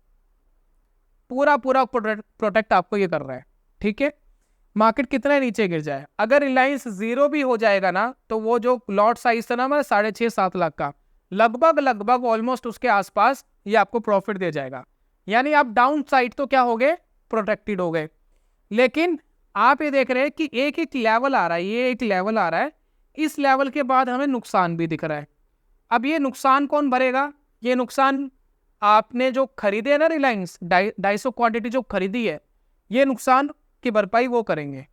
पूरा पूरा प्रोटेक्ट आपको ये कर रहा है। ठीक है, मार्केट कितना नीचे गिर जाए, अगर रिलायंस 0 भी हो जाएगा ना तो वो जो लॉट साइज था ना हमारा 6.5-7 लाख का, लगभग ऑलमोस्ट उसके आसपास ये आपको प्रॉफिट दे जाएगा। यानी आप डाउन साइड तो क्या हो गए, प्रोटेक्टेड हो गए। लेकिन आप ये देख रहे हैं कि एक एक लेवल आ रहा है, ये एक लेवल आ रहा है, इस लेवल के बाद हमें नुकसान भी दिख रहा है। अब ये नुकसान कौन भरेगा? ये नुकसान आपने जो खरीदे ना रिलायंस 250 क्वांटिटी जो खरीदी है, ये नुकसान की भरपाई वो करेंगे।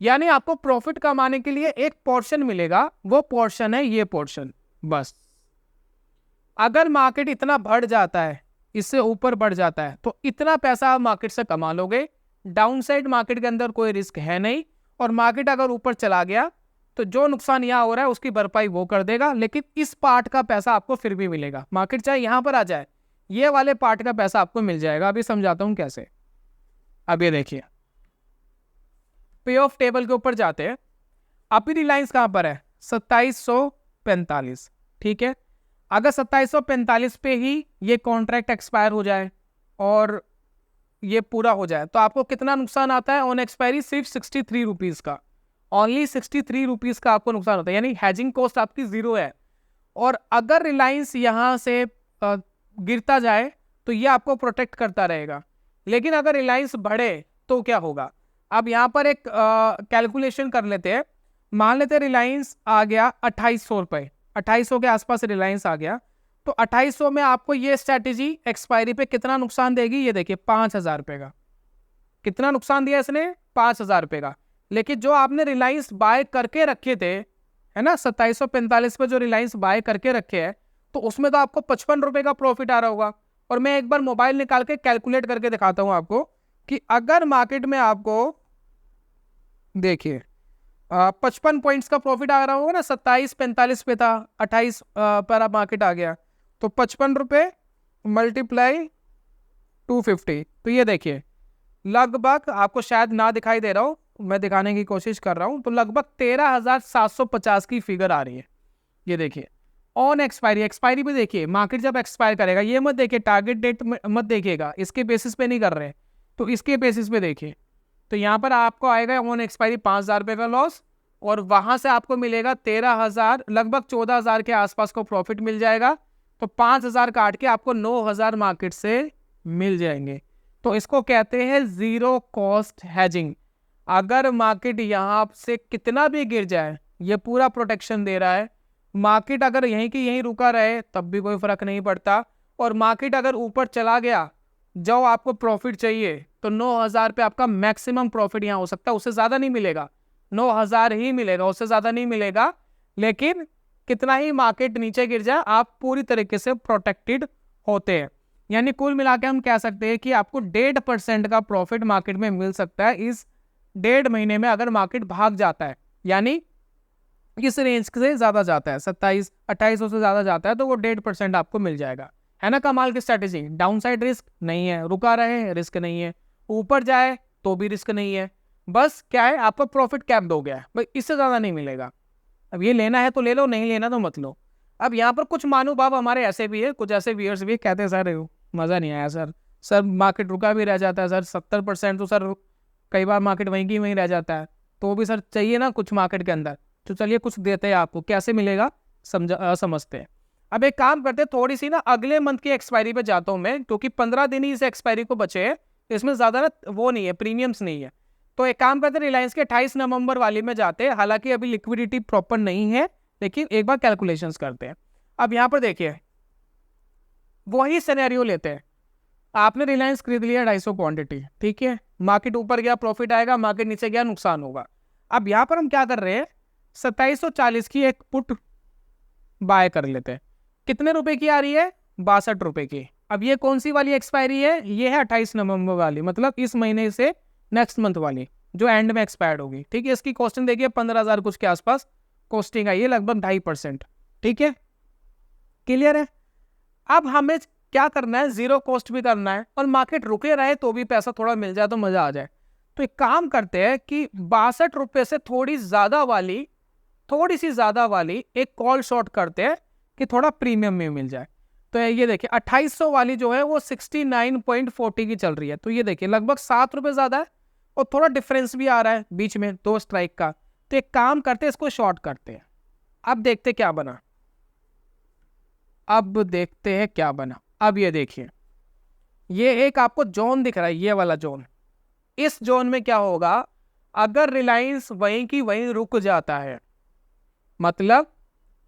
यानी आपको प्रॉफिट कमाने के लिए एक पोर्शन मिलेगा, वो पोर्शन है ये पोर्शन बस। अगर मार्केट इतना बढ़ जाता है, इससे ऊपर बढ़ जाता है, तो इतना पैसा आप मार्केट से कमा लोगे। डाउन साइड मार्केट के अंदर कोई रिस्क है नहीं, और मार्केट अगर ऊपर चला गया तो जो नुकसान यहाँ हो रहा है उसकी भरपाई वो कर देगा, लेकिन इस पार्ट का पैसा आपको फिर भी मिलेगा। मार्केट चाहे यहाँ पर आ जाए, ये वाले पार्ट का पैसा आपको मिल जाएगा। अभी समझाता हूँ कैसे। अब ये देखिए पे ऑफ टेबल के ऊपर जाते हैं। अभी रिलायंस कहाँ पर है? 2745। ठीक है, अगर 2745 पे ही ये कॉन्ट्रैक्ट एक्सपायर हो जाए और ये पूरा हो जाए तो आपको कितना नुकसान आता है ऑन एक्सपायरी? सिर्फ 63 रुपीज़ का, ओनली 63 रुपीज़ का आपको नुकसान होता है। यानी हैजिंग कॉस्ट आपकी 0 है। और अगर रिलायंस यहाँ से गिरता जाए तो ये आपको प्रोटेक्ट करता रहेगा, लेकिन अगर रिलायंस बढ़े तो क्या होगा? अब यहाँ पर एक कैलकुलेशन कर लेते हैं। मान लेते हैं रिलायंस आ गया 2800 रुपये, 2800 के आसपास रिलायंस आ गया, तो 2800 में आपको ये स्ट्रैटेजी एक्सपायरी पे कितना नुकसान देगी? ये देखिए 5,000 रुपये का। कितना नुकसान दिया इसने? 5,000 रुपये का। लेकिन जो आपने रिलायंस बाय करके रखे थे, है ना, 2745 पे जो रिलायंस बाय करके रखे हैं, तो उसमें तो आपको 55 रुपये का प्रॉफिट आ रहा होगा। और मैं एक बार मोबाइल निकाल के कैलकुलेट करके दिखाता हूं आपको कि अगर मार्केट में आपको देखिए 55 पॉइंट्स का प्रॉफिट आ रहा होगा ना, 2745 पे था, 28 पर मार्केट आ गया, तो 55 रुपये मल्टीप्लाई 250, तो ये देखिए लगभग, आपको शायद ना दिखाई दे रहा हो, मैं दिखाने की कोशिश कर रहा हूं, तो लगभग 13,750 की फिगर आ रही है। ये देखिए ऑन एक्सपायरी, एक्सपायरी भी देखिए, मार्केट जब एक्सपायर करेगा, ये मत देखिए टारगेट डेट मत देखिएगा, इसके बेसिस पे नहीं कर रहे, तो इसके बेसिस पे देखिए। तो यहाँ पर आपको आएगा ऑन एक्सपायरी 5,000 रुपये का लॉस, और वहां से आपको मिलेगा 13,000, लगभग 14,000 के आसपास को प्रॉफिट मिल जाएगा। तो 5,000 काट के आपको 9,000 मार्केट से मिल जाएंगे। तो इसको कहते हैं जीरो कॉस्ट हैजिंग। अगर मार्केट यहाँ से कितना भी गिर जाए, ये पूरा प्रोटेक्शन दे रहा है। मार्केट अगर यहीं की यहीं रुका रहे तब भी कोई फर्क नहीं पड़ता, और मार्केट अगर ऊपर चला गया, जो आपको प्रॉफिट चाहिए, तो 9,000 पे आपका मैक्सिमम प्रॉफिट यहाँ हो सकता है, उससे ज्यादा नहीं मिलेगा, 9,000 ही मिलेगा, उससे ज्यादा नहीं मिलेगा। लेकिन कितना ही मार्केट नीचे गिर जाए आप पूरी तरीके से प्रोटेक्टेड होते हैं। यानी कुल मिला के हम कह सकते हैं कि आपको 1.5% का प्रॉफिट मार्केट में मिल सकता है इस 1.5 महीने में, अगर मार्केट भाग जाता है, यानी इस रेंज से ज्यादा जाता है, 27-2800 से ज्यादा जाता है, तो वो 1.5% आपको मिल जाएगा। है ना कमाल की स्ट्रेटेजी। डाउन साइड रिस्क नहीं है, रुका रहे रिस्क नहीं है, ऊपर जाए तो भी रिस्क नहीं है, बस क्या है आपका प्रॉफिट कैप हो गया है भाई, इससे ज्यादा नहीं मिलेगा। अब ये लेना है तो ले लो, नहीं लेना तो मत लो। अब यहाँ पर कुछ महानुभाव हमारे ऐसे भी है, कुछ ऐसे व्यूअर्स भी कहते हैं सर मजा नहीं आया सर मार्केट रुका भी रह जाता है सर, 70% तो सर कई बार मार्केट वहीं की वहीं रह जाता है, तो भी सर चाहिए ना कुछ मार्केट के अंदर। तो चलिए कुछ देते हैं आपको, कैसे मिलेगा समझते हैं। अब एक काम करते हैं, थोड़ी सी ना अगले मंथ की एक्सपायरी पे जाता हूँ मैं, क्योंकि 15 दिन ही इस एक्सपायरी को बचे हैं, इसमें ज्यादा ना वो नहीं है, प्रीमियम्स नहीं है। तो एक काम करते हैं, रिलायंस के 28 नवंबर वाली में जाते हैं, हालांकि अभी लिक्विडिटी प्रॉपर नहीं है, लेकिन एक बार कैलकुलेशंस करते हैं। अब यहाँ पर देखिए वही सिनेरियो लेते हैं, आपने रिलायंस खरीद लिया 250 क्वांटिटी, ठीक है, मार्केट ऊपर गया प्रॉफिट आएगा, मार्केट नीचे गया नुकसान होगा। अब यहाँ पर हम क्या कर रहे हैं, 2740 की एक पुट बाय कर लेते हैं। कितने रुपए की आ रही है, 62 रुपए की। अब ये कौन सी वाली एक्सपायरी है, ये है 28 नवंबर वाली, मतलब इस महीने से नेक्स्ट मंथ वाली, जो एंड में एक्सपायर्ड होगी, ठीक है। इसकी कॉस्टिंग देखिए 15,000 कुछ के आसपास कॉस्टिंग आई है, लगभग 2.5%, ठीक है, क्लियर है। अब हमें क्या करना है, जीरो कॉस्ट भी करना है, और मार्केट रुके रहे तो भी पैसा थोड़ा मिल जाए तो मजा आ जाए। तो एक काम करते हैं कि 62 रुपए से थोड़ी सी ज्यादा वाली एक कॉल शॉर्ट करते हैं कि थोड़ा प्रीमियम में मिल जाए। तो ये देखिए 2800 वाली जो है वो 69.40 की चल रही है, तो ये देखिए लगभग 7 रुपए ज्यादा है, और थोड़ा डिफरेंस भी आ रहा है बीच में 2 स्ट्राइक का। तो एक काम करते हैं, इसको शॉर्ट करते हैं। अब देखते क्या बना, अब ये देखिए, ये एक आपको जोन दिख रहा है, ये वाला जोन, इस जोन में क्या होगा, अगर रिलायंस वहीं की वहीं रुक जाता है, मतलब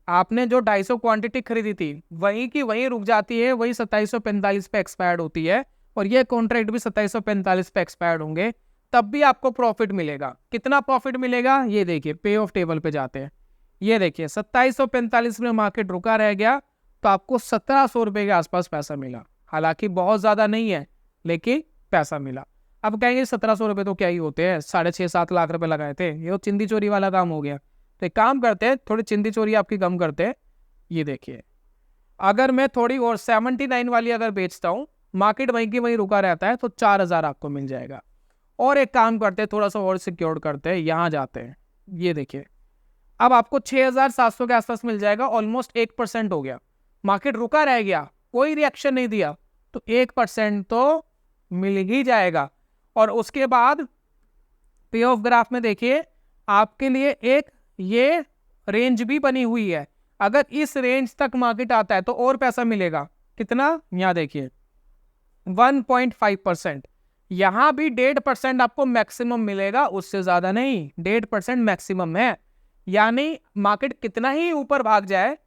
आपने जो 250 क्वांटिटी खरीदी थी वहीं की वहीं रुक जाती है, वही 2745 पे एक्सपायर्ड होती है, और ये कॉन्ट्रैक्ट भी 2745 पे एक्सपायर्ड होंगे, तब भी आपको प्रॉफिट मिलेगा। कितना प्रॉफिट मिलेगा, ये देखिए पे ऑफ टेबल पे जाते हैं, ये देखिए 2745 में मार्केट रुका रह गया, तो आपको 1700 रुपए के आसपास पैसा मिला। हालांकि बहुत ज्यादा नहीं है, लेकिन पैसा मिला। अब कहेंगे 1700 रुपए तो क्या ही होते हैं, 6.5-7 लाख रुपए लगाए थे, ये तो चिंदी चोरी वाला काम हो गया। तो एक काम करते हैं, थोड़ी चिंदी चोरी आपकी कम करते हैं। ये देखिए अगर मैं थोड़ी और 79 वाली अगर बेचता हूँ, मार्केट वहीं की वहीं रुका रहता है, तो 4000 आपको मिल जाएगा। और एक काम करते हैं, थोड़ा सा और सिक्योर करते हैं, यहाँ जाते हैं, ये देखिए अब आपको 6700 के आसपास मिल जाएगा, ऑलमोस्ट 1% हो गया। मार्केट रुका रह गया, कोई रिएक्शन नहीं दिया, तो 1% तो मिल ही जाएगा। और उसके बाद पे ऑफ ग्राफ में देखिए आपके लिए एक ये रेंज भी बनी हुई है, अगर इस रेंज तक मार्केट आता है तो और पैसा मिलेगा। कितना, यहाँ देखिए 1.5%, यहां भी 1.5% आपको मैक्सिमम मिलेगा, उससे ज्यादा नहीं, 1.5% मैक्सिमम है। यानी मार्केट कितना ही ऊपर भाग जाए,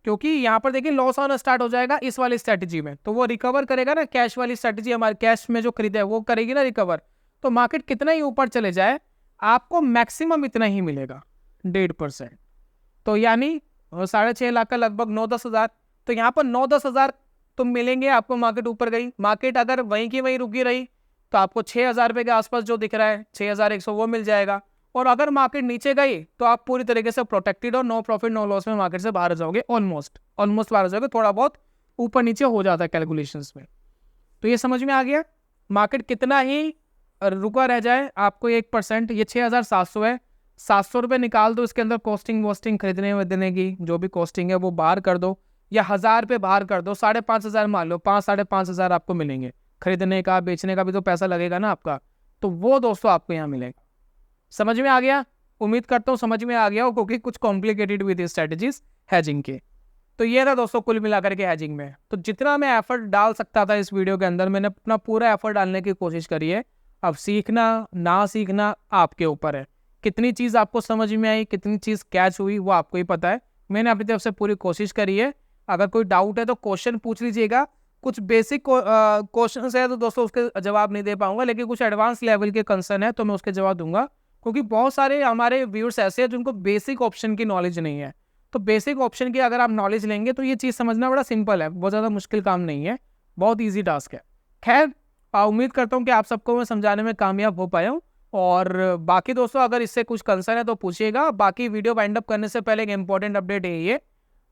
क्योंकि यहां पर देखिए लॉस आना स्टार्ट हो जाएगा इस वाली स्ट्रेटजी में, तो वो रिकवर करेगा ना, कैश वाली स्ट्रेटजी हमारे कैश में जो खरीदा है वो करेगी ना रिकवर। तो मार्केट कितना ही ऊपर चले जाए आपको मैक्सिमम इतना ही मिलेगा, 1.5%। तो यानी 6.5 लाख का लगभग 9-10 हज़ार, तो यहाँ पर 9-10 हज़ार तो मिलेंगे आपको। मार्केट ऊपर गई, मार्केट अगर वहीं की वहीं रुकी रही, तो आपको 6,000 रुपए के आसपास जो दिख रहा है 6,100 वो मिल जाएगा। और अगर मार्केट नीचे गई तो आप पूरी तरीके से प्रोटेक्टेड और नो प्रॉफिट नो लॉस में मार्केट से बाहर जाओगे, ऑलमोस्ट बाहर जाओगे, थोड़ा बहुत ऊपर नीचे हो जाता है कैलकुलेशंस में। तो ये समझ में आ गया, मार्केट कितना ही रुका रह जाए आपको 1%, ये 6,700 है, 700 रुपये निकाल दो, इसके अंदर कॉस्टिंग वोस्टिंग खरीदने देने की जो भी कॉस्टिंग है वो बाहर कर दो, या 1000 रुपये बाहर कर दो, 5,500 मान लो, 5-5,500 आपको मिलेंगे। खरीदने का बेचने का भी तो पैसा लगेगा ना आपका, तो वो दोस्तों आपको यहाँ मिलेगा। समझ में आ गया, उम्मीद करता हूँ समझ में आ गया हो, क्योंकि कुछ कॉम्प्लिकेटेड भी थी स्ट्रेटजीज हैजिंग के। तो ये था दोस्तों कुल मिलाकर के हैजिंग में। तो जितना मैं एफर्ट डाल सकता था इस वीडियो के अंदर, मैंने अपना पूरा एफर्ट डालने की कोशिश करी है। अब सीखना ना सीखना आपके ऊपर है, कितनी चीज़ आपको समझ में आई, कितनी चीज़ कैच हुई वो आपको ही पता है। मैंने अपनी तरफ से पूरी कोशिश करी है। अगर कोई डाउट है तो क्वेश्चन पूछ लीजिएगा। कुछ बेसिक क्वेश्चन है तो दोस्तों उसके जवाब नहीं दे पाऊंगा, लेकिन कुछ एडवांस लेवल के कंसर्न है तो मैं उसके जवाब दूंगा, क्योंकि बहुत सारे हमारे व्यूअर्स ऐसे हैं जिनको बेसिक ऑप्शन की नॉलेज नहीं है। तो बेसिक ऑप्शन की अगर आप नॉलेज लेंगे तो ये चीज़ समझना बड़ा सिंपल है, बहुत ज़्यादा मुश्किल काम नहीं है, बहुत ईजी टास्क है। खैर, उम्मीद करता हूँ कि आप सबको मैं समझाने में कामयाब हो पाया हूँ। और बाकी दोस्तों अगर इससे कुछ कंसर्न है तो पूछिएगा। बाकी वीडियो वाइंड अप करने से पहले एक इंपॉर्टेंट अपडेट है ये,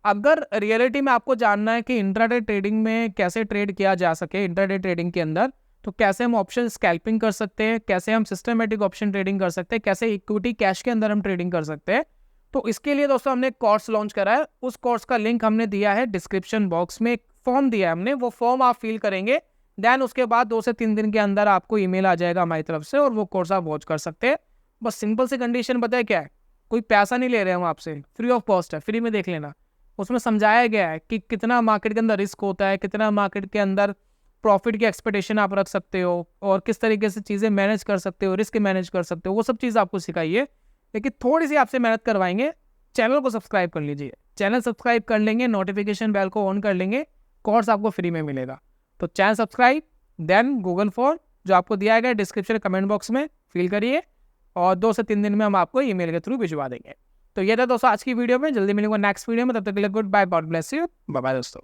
अगर रियलिटी में आपको जानना है कि इंट्राडे ट्रेडिंग में कैसे ट्रेड किया जा सके, इंट्राडे ट्रेडिंग के अंदर तो कैसे हम ऑप्शन स्कैल्पिंग कर सकते हैं, कैसे हम सिस्टमेटिक ऑप्शन ट्रेडिंग कर सकते हैं, कैसे इक्विटी कैश के अंदर हम ट्रेडिंग कर सकते हैं, तो इसके लिए दोस्तों हमने एक कोर्स लॉन्च करा है। उस कोर्स का लिंक हमने दिया है डिस्क्रिप्शन बॉक्स में। एक फॉर्म दिया है हमने, वो फॉर्म आप फिल करेंगे, देन उसके बाद 2 से 3 दिन के अंदर आपको ईमेल आ जाएगा हमारी तरफ से और वो कोर्स आप वॉच कर सकते हैं। बस सिंपल सी कंडीशन पता है क्या है, कोई पैसा नहीं ले रहे हम आपसे, फ्री ऑफ कॉस्ट है, फ्री में देख लेना। उसमें समझाया गया है कि कितना मार्केट के अंदर रिस्क होता है, कितना मार्केट के अंदर प्रॉफिट की एक्सपेक्टेशन आप रख सकते हो, और किस तरीके से चीज़ें मैनेज कर सकते हो, रिस्क मैनेज कर सकते हो, वो सब चीज़ आपको सिखाइए। लेकिन थोड़ी सी आपसे मेहनत करवाएंगे। चैनल को सब्सक्राइब कर लीजिए, चैनल सब्सक्राइब कर लेंगे, नोटिफिकेशन बेल को ऑन कर लेंगे, कोर्स आपको फ्री में मिलेगा। तो channel subscribe, then Google form जो आपको दिया गया डिस्क्रिप्शन कमेंट बॉक्स में फिल करिए, और 2 से 3 दिन में हम आपको ईमेल के थ्रू भिजवा देंगे। तो ये था दोस्तों आज की वीडियो में, जल्दी मिलेंगे नेक्स्ट वीडियो में, तब तक के लिए good bye, God bless you, bye bye दोस्तों।